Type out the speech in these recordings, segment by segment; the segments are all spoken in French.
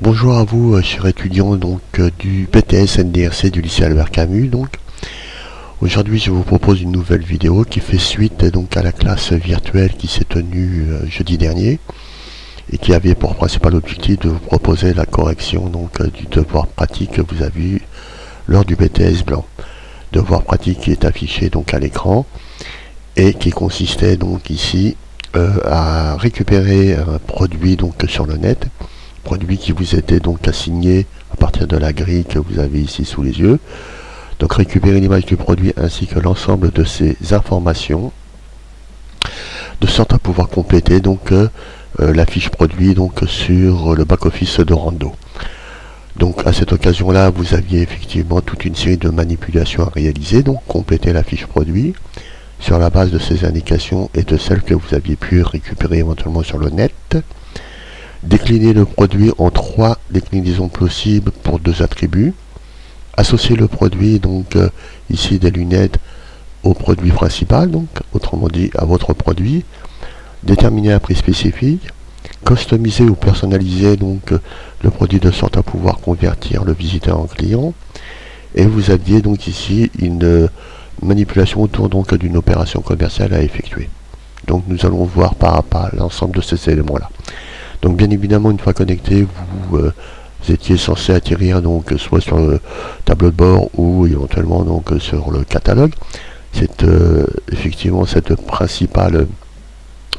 Bonjour à vous, chers étudiants du BTS NDRC du lycée Albert Camus. Aujourd'hui, je vous propose une nouvelle vidéo qui fait suite à la classe virtuelle qui s'est tenue jeudi dernier et qui avait pour principal objectif de vous proposer la correction du devoir pratique que vous avez eu lors du BTS blanc. Devoir pratique qui est affiché à l'écran et qui consistait ici à récupérer un produit sur le net, produit qui vous était assigné à partir de la grille que vous avez ici sous les yeux. Donc récupérer l'image du produit ainsi que l'ensemble de ces informations, de sorte à pouvoir compléter la fiche produit sur le back-office de Rando. Donc à cette occasion-là, vous aviez effectivement toute une série de manipulations à réaliser, donc compléter la fiche produit sur la base de ces indications et de celles que vous aviez pu récupérer éventuellement sur le net. Décliner le produit en 3 déclinaisons possibles pour 2 attributs. Associer le produit, ici des lunettes, au produit principal, autrement dit à votre produit. Déterminer un prix spécifique. Customiser ou personnaliser le produit de sorte à pouvoir convertir le visiteur en client. Et vous aviez ici une manipulation autour d'une opération commerciale à effectuer. Donc nous allons voir par rapport à l'ensemble de ces éléments-là. Donc bien évidemment, une fois connecté, vous étiez censé atterrir soit sur le tableau de bord ou éventuellement sur le catalogue. C'est effectivement cette principale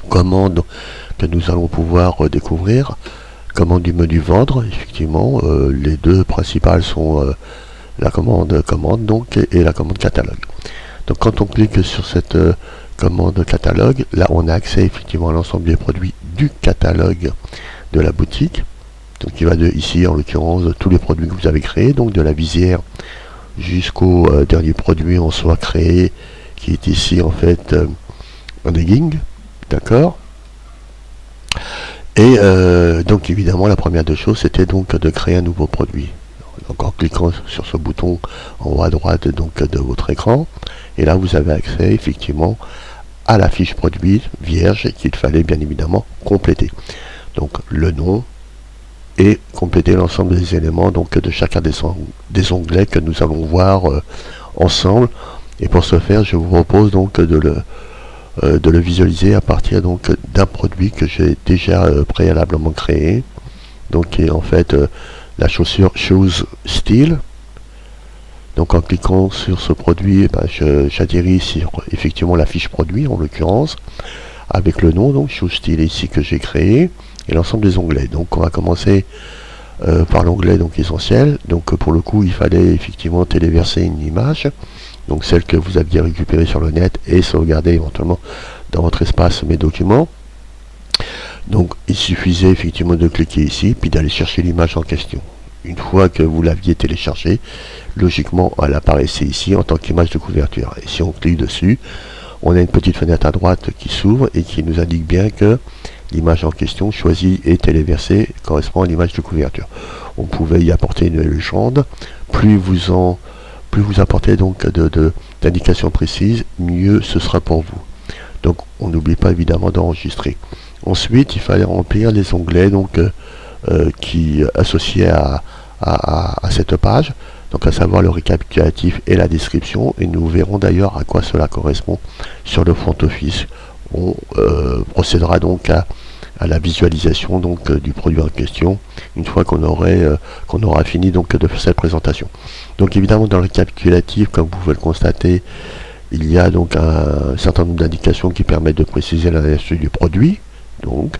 commande que nous allons pouvoir découvrir. Commande du menu vendre, effectivement, les deux principales sont la commande et la commande catalogue. Donc quand on clique sur cette commande catalogue, là on a accès effectivement à l'ensemble des produits du catalogue de la boutique. Donc il va de ici en l'occurrence tous les produits que vous avez créés, donc de la visière jusqu'au dernier produit en soi créé, qui est ici en fait un legging, d'accord. Et donc évidemment la première des choses c'était de créer un nouveau produit. Donc en cliquant sur ce bouton en haut à droite de votre écran, et là vous avez accès effectivement à la fiche produit vierge qu'il fallait bien évidemment compléter. Donc le nom et compléter l'ensemble des éléments de chacun des onglets que nous allons voir ensemble. Et pour ce faire, je vous propose de le visualiser à partir d'un produit que j'ai déjà préalablement créé, qui est en fait la chaussure Shoes Style. Donc en cliquant sur ce produit, j'atterris sur effectivement la fiche produit en l'occurrence, avec le nom Shoes Style ici que j'ai créé, et l'ensemble des onglets. Donc on va commencer par l'onglet essentiel. Donc pour le coup il fallait effectivement téléverser une image, donc celle que vous aviez récupérée sur le net et sauvegarder éventuellement dans votre espace mes documents. Donc il suffisait effectivement de cliquer ici puis d'aller chercher l'image en question. Une fois que vous l'aviez téléchargée, logiquement elle apparaissait ici en tant qu'image de couverture, et si on clique dessus, on a une petite fenêtre à droite qui s'ouvre et qui nous indique bien que l'image en question choisie et téléversée correspond à l'image de couverture. On pouvait y apporter une légende. Plus vous apportez d'indications précises, mieux ce sera pour vous. Donc on n'oublie pas évidemment d'enregistrer. Ensuite, il fallait remplir les onglets qui associaient à cette page, donc à savoir le récapitulatif et la description, et nous verrons d'ailleurs à quoi cela correspond sur le front office. On procédera à la visualisation du produit en question une fois qu'on aura fini de faire cette présentation. Donc évidemment dans le récapitulatif, comme vous pouvez le constater, il y a un certain nombre d'indications qui permettent de préciser la nature du produit. Donc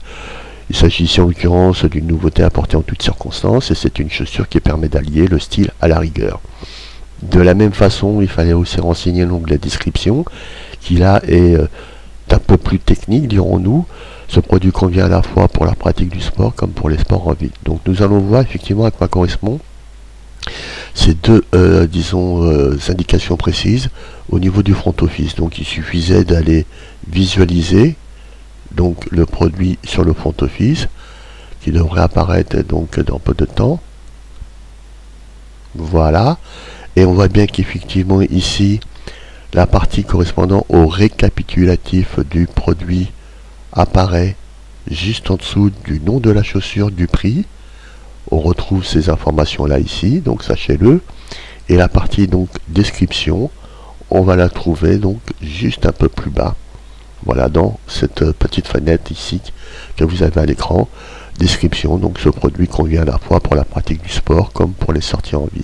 il s'agit ici en l'occurrence d'une nouveauté apportée en toutes circonstances, et c'est une chaussure qui permet d'allier le style à la rigueur. De la même façon, il fallait aussi renseigner l'onglet description, qui là est un peu plus technique, dirons-nous. Ce produit convient à la fois pour la pratique du sport comme pour les sports en ville. Donc nous allons voir effectivement à quoi correspond ces deux indications précises au niveau du front office. Donc il suffisait d'aller visualiser le produit sur le front office, qui devrait apparaître dans peu de temps. Voilà, et on voit bien qu'effectivement ici la partie correspondant au récapitulatif du produit apparaît juste en dessous du nom de la chaussure, du prix, on retrouve ces informations là ici, donc sachez-le. Et la partie donc description, on va la trouver donc juste un peu plus bas. Voilà, dans cette petite fenêtre ici que vous avez à l'écran. Description, donc ce produit convient à la fois pour la pratique du sport comme pour les sorties en ville.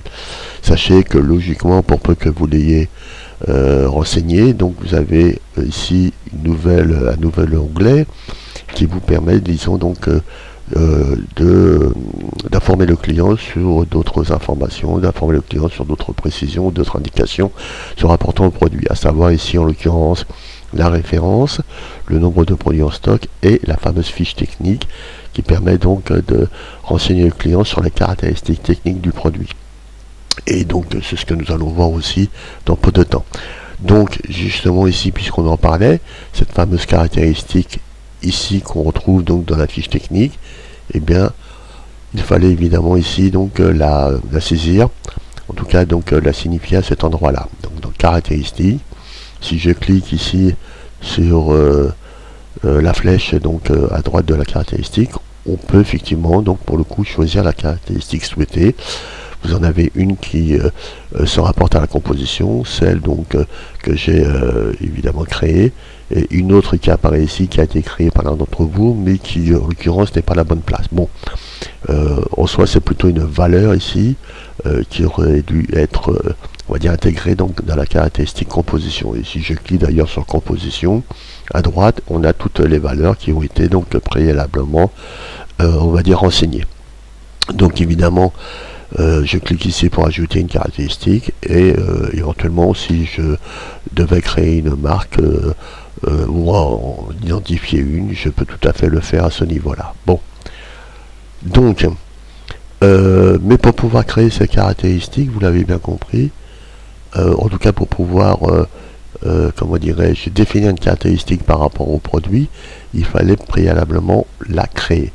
Sachez que logiquement, pour peu que vous l'ayez renseigné, donc vous avez ici un nouvel onglet qui vous permet, disons, donc d'informer le client sur d'autres informations, d'informer le client sur d'autres précisions, d'autres indications se rapportant au produit, à savoir ici en l'occurrence la référence, le nombre de produits en stock et la fameuse fiche technique qui permet donc de renseigner le client sur les caractéristiques techniques du produit. Et donc c'est ce que nous allons voir aussi dans peu de temps. Donc justement ici, puisqu'on en parlait, cette fameuse caractéristique ici qu'on retrouve donc dans la fiche technique, eh bien il fallait évidemment ici donc la saisir, en tout cas donc la signifier à cet endroit là. Donc dans caractéristiques, si je clique ici sur la flèche donc à droite de la caractéristique, on peut effectivement donc pour le coup choisir la caractéristique souhaitée. Vous en avez une qui se rapporte à la composition, celle donc que j'ai évidemment créée, et une autre qui apparaît ici, qui a été créée par l'un d'entre vous, mais qui en l'occurrence n'est pas la bonne place. Bon, en soi c'est plutôt une valeur ici qui aurait dû être on va dire intégrée donc dans la caractéristique composition. Et si je clique d'ailleurs sur composition, à droite on a toutes les valeurs qui ont été donc préalablement on va dire renseignées. Donc évidemment je clique ici pour ajouter une caractéristique et éventuellement si je devais créer une marque ou en identifier une, je peux tout à fait le faire à ce niveau là. Bon, donc mais pour pouvoir créer ces caractéristiques, vous l'avez bien compris, en tout cas pour pouvoir comment dirais-je, définir une caractéristique par rapport au produit, il fallait préalablement la créer.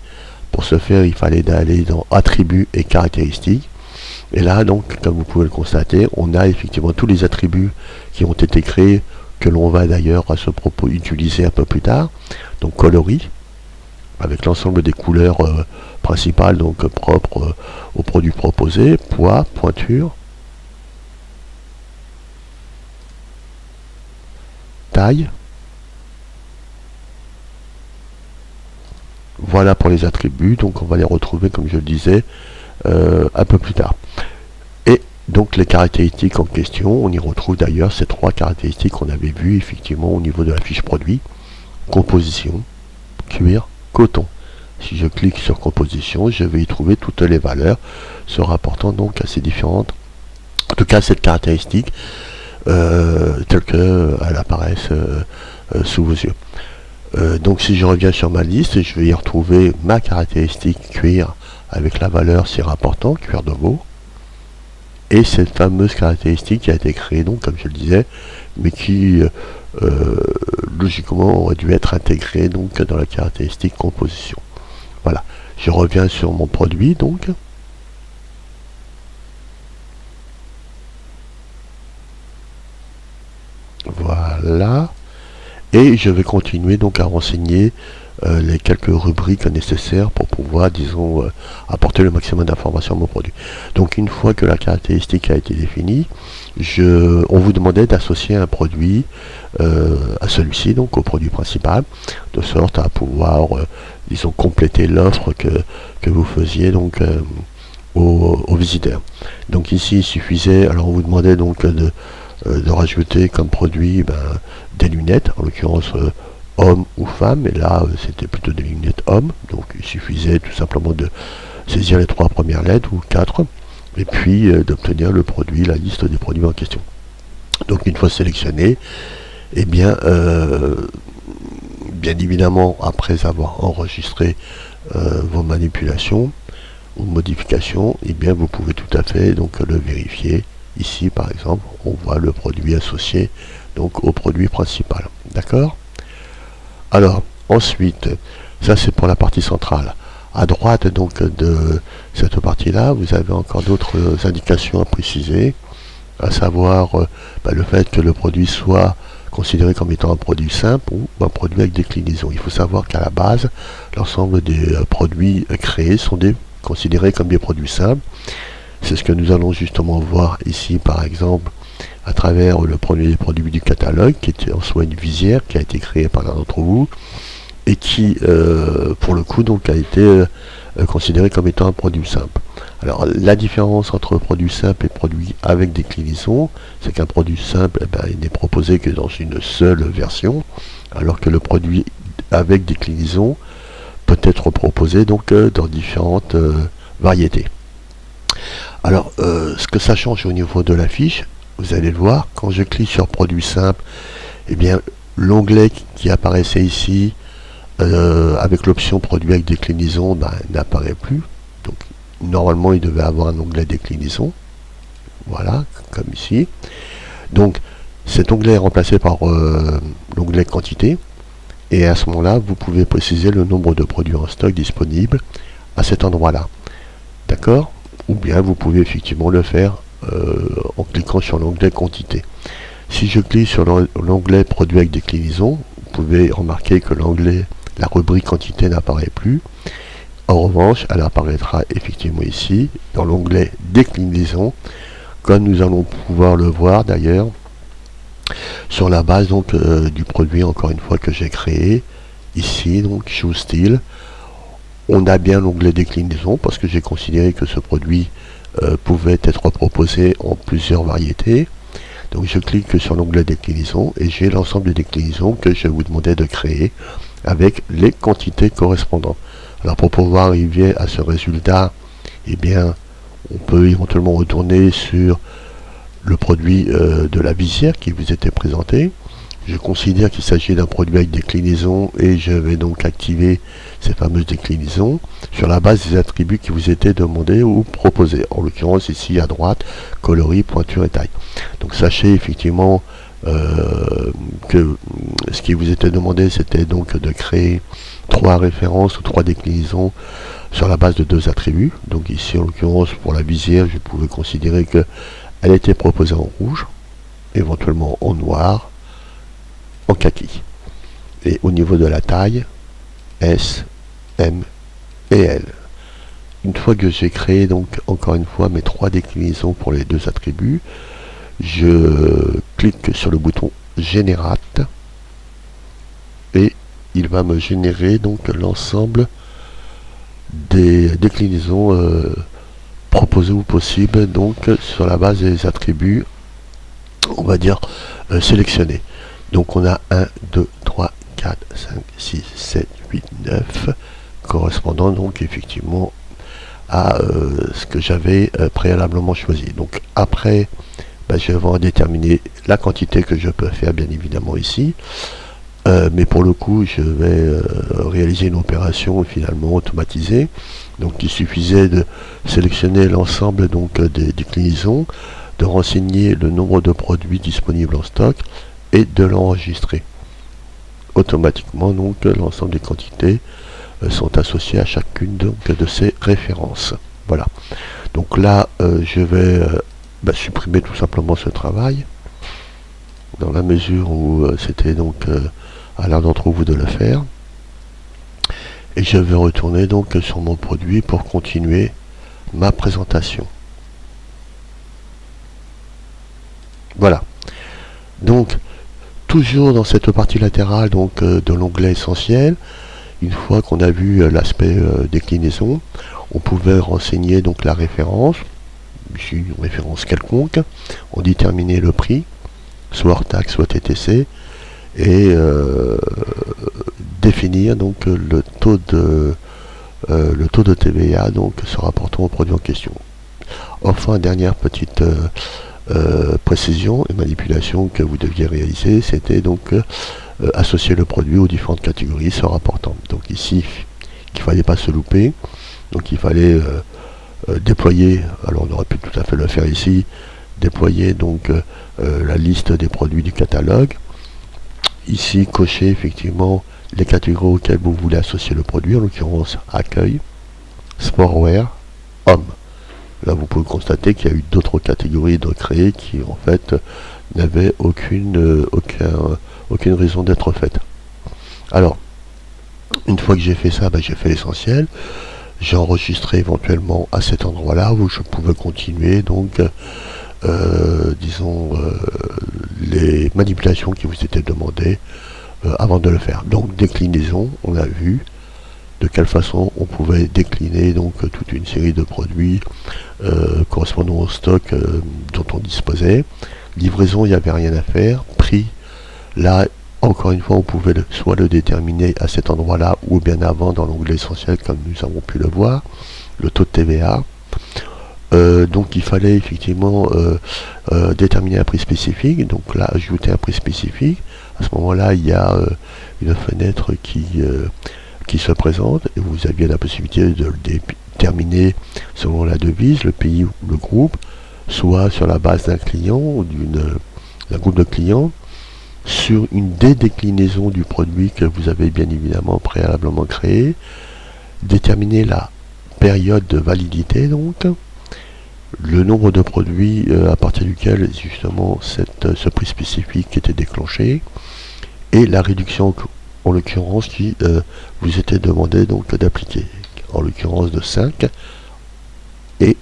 Pour ce faire, il fallait aller dans attributs et caractéristiques. Et là, donc, comme vous pouvez le constater, on a effectivement tous les attributs qui ont été créés, que l'on va d'ailleurs à ce propos utiliser un peu plus tard. Donc coloris, avec l'ensemble des couleurs principales, donc propres au produit proposé, poids, pointure, taille. Voilà pour les attributs, donc on va les retrouver comme je le disais un peu plus tard. Et donc les caractéristiques en question, on y retrouve d'ailleurs ces trois caractéristiques qu'on avait vues effectivement au niveau de la fiche produit. Composition, cuir, coton. Si je clique sur composition, je vais y trouver toutes les valeurs se rapportant donc à ces différentes, en tout cas cette caractéristique telle qu'elle apparaissent sous vos yeux. Donc si je reviens sur ma liste, je vais y retrouver ma caractéristique cuir avec la valeur s'y rapportant, cuir de veau, et cette fameuse caractéristique qui a été créée donc comme je le disais, mais qui logiquement aurait dû être intégrée donc dans la caractéristique composition. Voilà, je reviens sur mon produit donc. Voilà. Et je vais continuer donc à renseigner les quelques rubriques nécessaires pour pouvoir, disons, apporter le maximum d'informations à mon produit. Donc une fois que la caractéristique a été définie, on vous demandait d'associer un produit à celui-ci, donc au produit principal, de sorte à pouvoir, disons, compléter l'offre que vous faisiez donc aux visiteurs. Donc ici il suffisait, alors on vous demandait donc de rajouter comme produit des lunettes, en l'occurrence homme ou femme, et là c'était plutôt des lunettes hommes, donc il suffisait tout simplement de saisir les trois premières lettres ou quatre, et puis d'obtenir le produit, la liste des produits en question. Donc une fois sélectionné, eh bien, bien évidemment après avoir enregistré vos manipulations ou modifications, eh bien vous pouvez tout à fait donc le vérifier. Ici par exemple on voit le produit associé donc au produit principal, d'accord. Alors ensuite, ça c'est pour la partie centrale. À droite donc de cette partie là, vous avez encore d'autres indications à préciser, à savoir le fait que le produit soit considéré comme étant un produit simple ou un produit avec déclinaison. Il faut savoir qu'à la base, l'ensemble des produits créés sont des considérés comme des produits simples. C'est ce que nous allons justement voir ici, par exemple, à travers le premier produit du catalogue, qui était en soi une visière, qui a été créée par l'un d'entre vous, et qui, pour le coup, donc, a été considéré comme étant un produit simple. Alors, la différence entre produit simple et produit avec déclinaison, c'est qu'un produit simple, il n'est proposé que dans une seule version, alors que le produit avec déclinaison peut être proposé donc dans différentes variétés. Alors, ce que ça change au niveau de la fiche, vous allez le voir, quand je clique sur produit simple, eh bien, l'onglet qui apparaissait ici, avec l'option produit avec déclinaison, n'apparaît plus. Donc, normalement, il devait avoir un onglet déclinaison. Voilà, comme ici. Donc, cet onglet est remplacé par l'onglet quantité. Et à ce moment-là, vous pouvez préciser le nombre de produits en stock disponibles à cet endroit-là. D'accord? Ou bien vous pouvez effectivement le faire en cliquant sur l'onglet quantité. Si je clique sur l'onglet produit avec déclinaison, vous pouvez remarquer que la rubrique quantité n'apparaît plus. En revanche, elle apparaîtra effectivement ici, dans l'onglet déclinaison, comme nous allons pouvoir le voir d'ailleurs, sur la base donc du produit, encore une fois, que j'ai créé, ici, donc Shoe Style. On a bien l'onglet déclinaison, parce que j'ai considéré que ce produit pouvait être proposé en plusieurs variétés. Donc je clique sur l'onglet déclinaison, et j'ai l'ensemble des déclinaisons que je vous demandais de créer, avec les quantités correspondantes. Alors pour pouvoir arriver à ce résultat, eh bien, on peut éventuellement retourner sur le produit de la visière qui vous était présenté. Je considère qu'il s'agit d'un produit avec déclinaison et je vais donc activer ces fameuses déclinaisons sur la base des attributs qui vous étaient demandés ou proposés. En l'occurrence ici à droite, coloris, pointure et taille. Donc sachez effectivement que ce qui vous était demandé, c'était donc de créer 3 références ou 3 déclinaisons sur la base de 2 attributs. Donc ici en l'occurrence pour la visière, je pouvais considérer que elle était proposée en rouge, éventuellement en noir, en kaki. Et au niveau de la taille, S, M et L. Une fois que j'ai créé donc encore une fois mes 3 déclinaisons pour les 2 attributs, je clique sur le bouton Générate et il va me générer donc l'ensemble des déclinaisons proposées ou possibles donc sur la base des attributs, on va dire sélectionnés. Donc on a 1, 2, 3, 4, 5, 6, 7, 8, 9 correspondant donc effectivement à ce que j'avais préalablement choisi. Donc après, je vais en déterminer la quantité que je peux faire bien évidemment ici. Mais pour le coup, je vais réaliser une opération finalement automatisée. Donc il suffisait de sélectionner l'ensemble donc des déclinaisons, de renseigner le nombre de produits disponibles en stock et de l'enregistrer. Automatiquement, donc l'ensemble des quantités sont associées à chacune donc, de ces références. Voilà. Donc là, je vais supprimer tout simplement ce travail, dans la mesure où c'était donc à l'un d'entre vous de le faire. Et je vais retourner donc sur mon produit pour continuer ma présentation. Voilà. Donc, toujours dans cette partie latérale donc, de l'onglet essentiel, une fois qu'on a vu l'aspect déclinaison, on pouvait renseigner donc la référence, une référence quelconque, on déterminait le prix, soit hors taxe, soit TTC, et définir donc le taux de TVA donc se rapportant au produit en question. Enfin, dernière petite précision et manipulation que vous deviez réaliser, c'était donc associer le produit aux différentes catégories se rapportant. Donc ici, il ne fallait pas se louper, donc il fallait déployer, alors on aurait pu tout à fait le faire ici, déployer donc la liste des produits du catalogue. Ici, cocher effectivement les catégories auxquelles vous voulez associer le produit, en l'occurrence accueil, sportwear, homme. Là, vous pouvez constater qu'il y a eu d'autres catégories de créer qui, en fait, n'avaient aucune raison d'être faites. Alors, une fois que j'ai fait ça, j'ai fait l'essentiel. j'ai enregistré éventuellement à cet endroit-là où je pouvais continuer donc disons les manipulations qui vous étaient demandées avant de le faire. Donc déclinaison, on a vu de quelle façon on pouvait décliner donc toute une série de produits correspondant au stock dont on disposait. Livraison, il n'y avait rien à faire. Prix, là encore une fois on pouvait soit le déterminer à cet endroit là ou bien avant dans l'onglet essentiel comme nous avons pu le voir. Le taux de TVA, donc il fallait effectivement déterminer un prix spécifique, donc là ajouter un prix spécifique. À ce moment là il y a une fenêtre qui se présente et vous aviez la possibilité de le déterminer selon la devise, le pays ou le groupe, soit sur la base d'un client ou d'un groupe de clients, sur une déclinaison du produit que vous avez bien évidemment préalablement créé, déterminer la période de validité, donc le nombre de produits à partir duquel justement ce prix spécifique était déclenché, et la réduction en l'occurrence qui vous était demandé donc d'appliquer, en l'occurrence de 5, et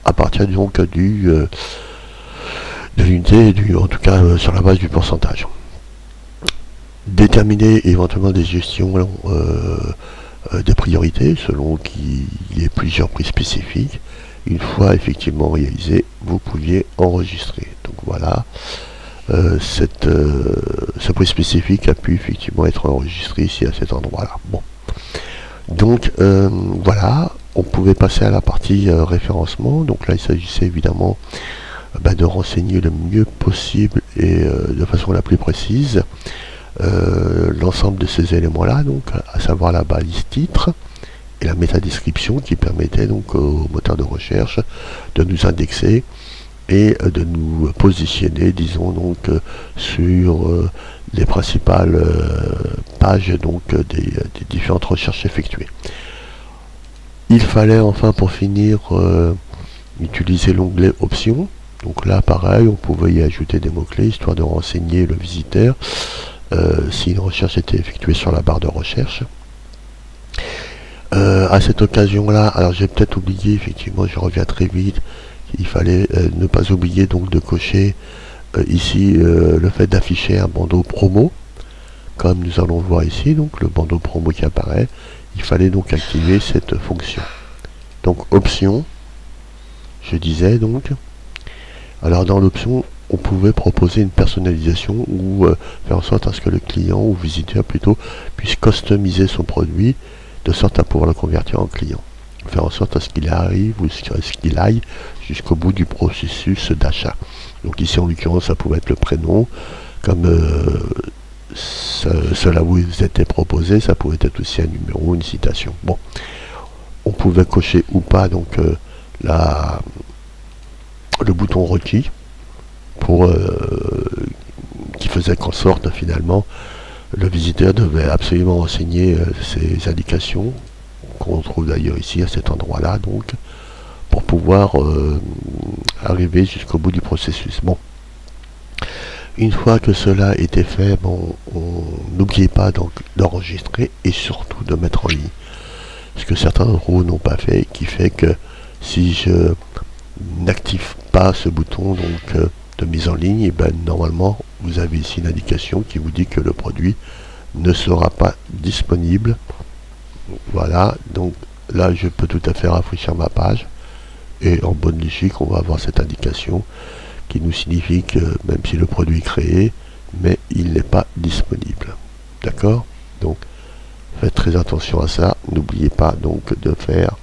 à partir donc de l'unité, en tout cas sur la base du pourcentage. Déterminer éventuellement des gestions des priorités selon qu'il y ait plusieurs prix spécifiques. Une fois effectivement réalisé, vous pouviez enregistrer. Donc voilà, ce prix spécifique a pu effectivement être enregistré ici à cet endroit-là. Bon, donc voilà, on pouvait passer à la partie référencement. Donc là, il s'agissait évidemment de renseigner le mieux possible et de façon la plus précise l'ensemble de ces éléments-là, donc à savoir la balise titre et la métadescription qui permettait donc au moteur de recherche de nous indexer et de nous positionner, disons donc sur les principales pages donc des différentes recherches effectuées. Il fallait enfin pour finir utiliser l'onglet options. Donc là pareil, on pouvait y ajouter des mots-clés histoire de renseigner le visiteur si une recherche était effectuée sur la barre de recherche. À cette occasion-là, alors j'ai peut-être oublié, effectivement, je reviens très vite, il fallait ne pas oublier donc de cocher ici le fait d'afficher un bandeau promo, comme nous allons voir ici, donc le bandeau promo qui apparaît, il fallait donc activer cette fonction. Donc option, je disais donc, alors dans l'option, on pouvait proposer une personnalisation ou faire en sorte à ce que le client ou visiteur plutôt puisse customiser son produit de sorte à pouvoir le convertir en client. Faire en sorte à ce qu'il arrive ou à ce qu'il aille jusqu'au bout du processus d'achat. Donc ici en l'occurrence ça pouvait être le prénom, comme cela vous était proposé, ça pouvait être aussi un numéro, une citation. Bon, on pouvait cocher ou pas donc le bouton requis pour qui faisait qu'en sorte finalement le visiteur devait absolument renseigner ces indications qu'on trouve d'ailleurs ici à cet endroit là, donc pour pouvoir arriver jusqu'au bout du processus. Bon, une fois que cela était fait, bon, n'oubliez pas donc d'enregistrer et surtout de mettre en ligne, ce que certains d'entre vous n'ont pas fait, qui fait que si je n'active pas ce bouton donc de mise en ligne, et ben normalement vous avez ici une indication qui vous dit que le produit ne sera pas disponible. Voilà, donc là je peux tout à fait rafraîchir ma page et en bonne logique on va avoir cette indication qui nous signifie que même si le produit est créé, mais il n'est pas disponible. D'accord? Donc faites très attention à ça, n'oubliez pas donc de faire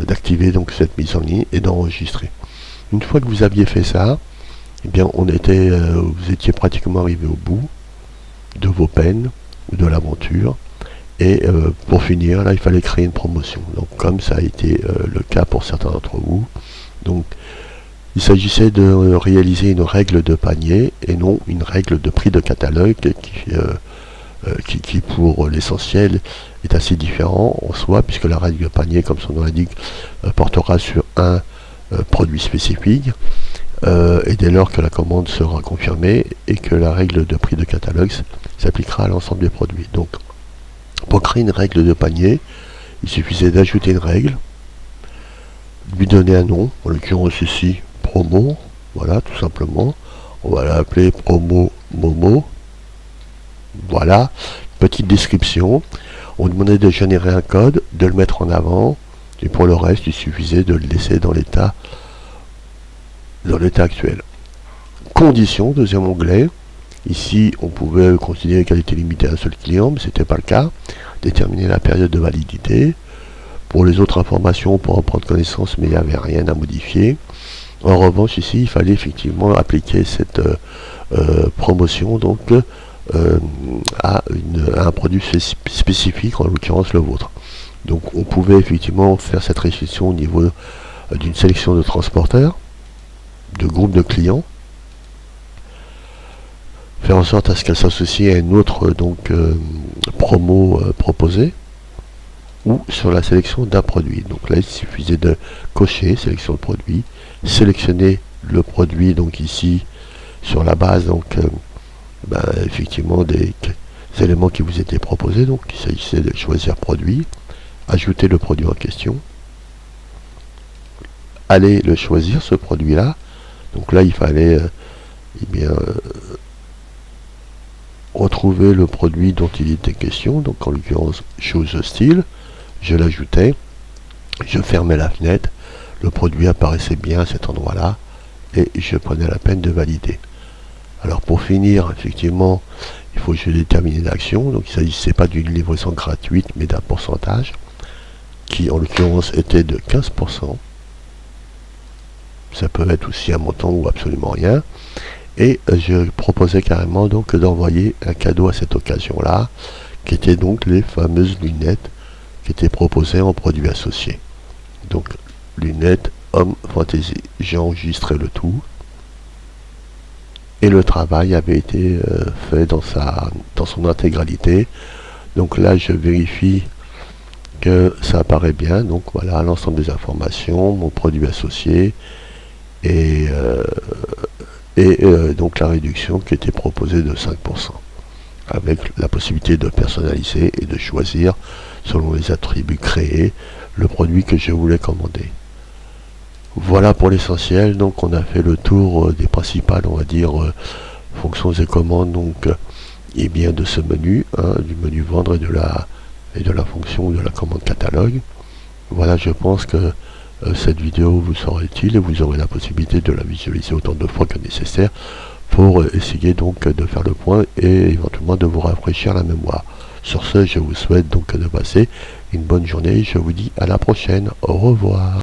d'activer donc cette mise en ligne et d'enregistrer. Une fois que vous aviez fait ça, eh bien vous étiez pratiquement arrivé au bout de vos peines ou de l'aventure, et pour finir là il fallait créer une promotion. Donc comme ça a été le cas pour certains d'entre vous, donc il s'agissait de réaliser une règle de panier et non une règle de prix de catalogue qui pour l'essentiel est assez différent en soi, puisque la règle de panier, comme son nom l'indique, portera sur un produit spécifique, et dès lors que la commande sera confirmée, et que la règle de prix de catalogue s'appliquera à l'ensemble des produits. Donc Pour créer une règle de panier, il suffisait d'ajouter une règle, lui donner un nom, en l'occurrence ici promo, voilà tout simplement. On va l'appeler promo Momo. Voilà, petite description. On demandait de générer un code, de le mettre en avant, et pour le reste, il suffisait de le laisser dans l'état actuel. Conditions, deuxième onglet. Ici, on pouvait considérer qu'elle était limitée à un seul client, mais ce n'était pas le cas. Déterminer la période de validité. Pour les autres informations, on pourra en prendre connaissance, mais il n'y avait rien à modifier. En revanche, ici, il fallait effectivement appliquer cette promotion donc, à un produit spécifique, en l'occurrence le vôtre. Donc, on pouvait effectivement faire cette restriction au niveau d'une sélection de transporteurs, de groupes de clients, faire en sorte à ce qu'elle s'associe à une autre donc, promo proposée, ou sur la sélection d'un produit. Donc là, il suffisait de cocher sélection de produit, sélectionner le produit donc ici sur la base donc effectivement des éléments qui vous étaient proposés. Donc il s'agissait de choisir produit, ajouter le produit en question, aller le choisir ce produit là. Donc là il fallait retrouver le produit dont il était question, donc en l'occurrence chose style. Je l'ajoutais, je fermais la fenêtre, le produit apparaissait bien à cet endroit là et je prenais la peine de valider. Alors pour finir, effectivement, il faut que je détermine l'action. Donc il ne s'agissait pas d'une livraison gratuite, mais d'un pourcentage, qui en l'occurrence était de 15%. Ça peut être aussi un montant ou absolument rien. Et je proposais carrément donc d'envoyer un cadeau à cette occasion-là, qui était donc les fameuses lunettes qui étaient proposées en produits associés. Donc lunettes Homme Fantasy. J'ai enregistré le tout. Et le travail avait été fait dans son intégralité. Donc là, je vérifie que ça apparaît bien. Donc voilà, l'ensemble des informations, mon produit associé et donc la réduction qui était proposée de 5%, avec la possibilité de personnaliser et de choisir, selon les attributs créés, le produit que je voulais commander. Voilà pour l'essentiel. Donc on a fait le tour des principales, on va dire, fonctions et commandes donc et bien de ce menu, du menu vendre et de la fonction de la commande catalogue. Voilà, je pense que cette vidéo vous sera utile et vous aurez la possibilité de la visualiser autant de fois que nécessaire pour essayer donc de faire le point et éventuellement de vous rafraîchir la mémoire. Sur ce, je vous souhaite donc de passer une bonne journée. Je vous dis à la prochaine. Au revoir.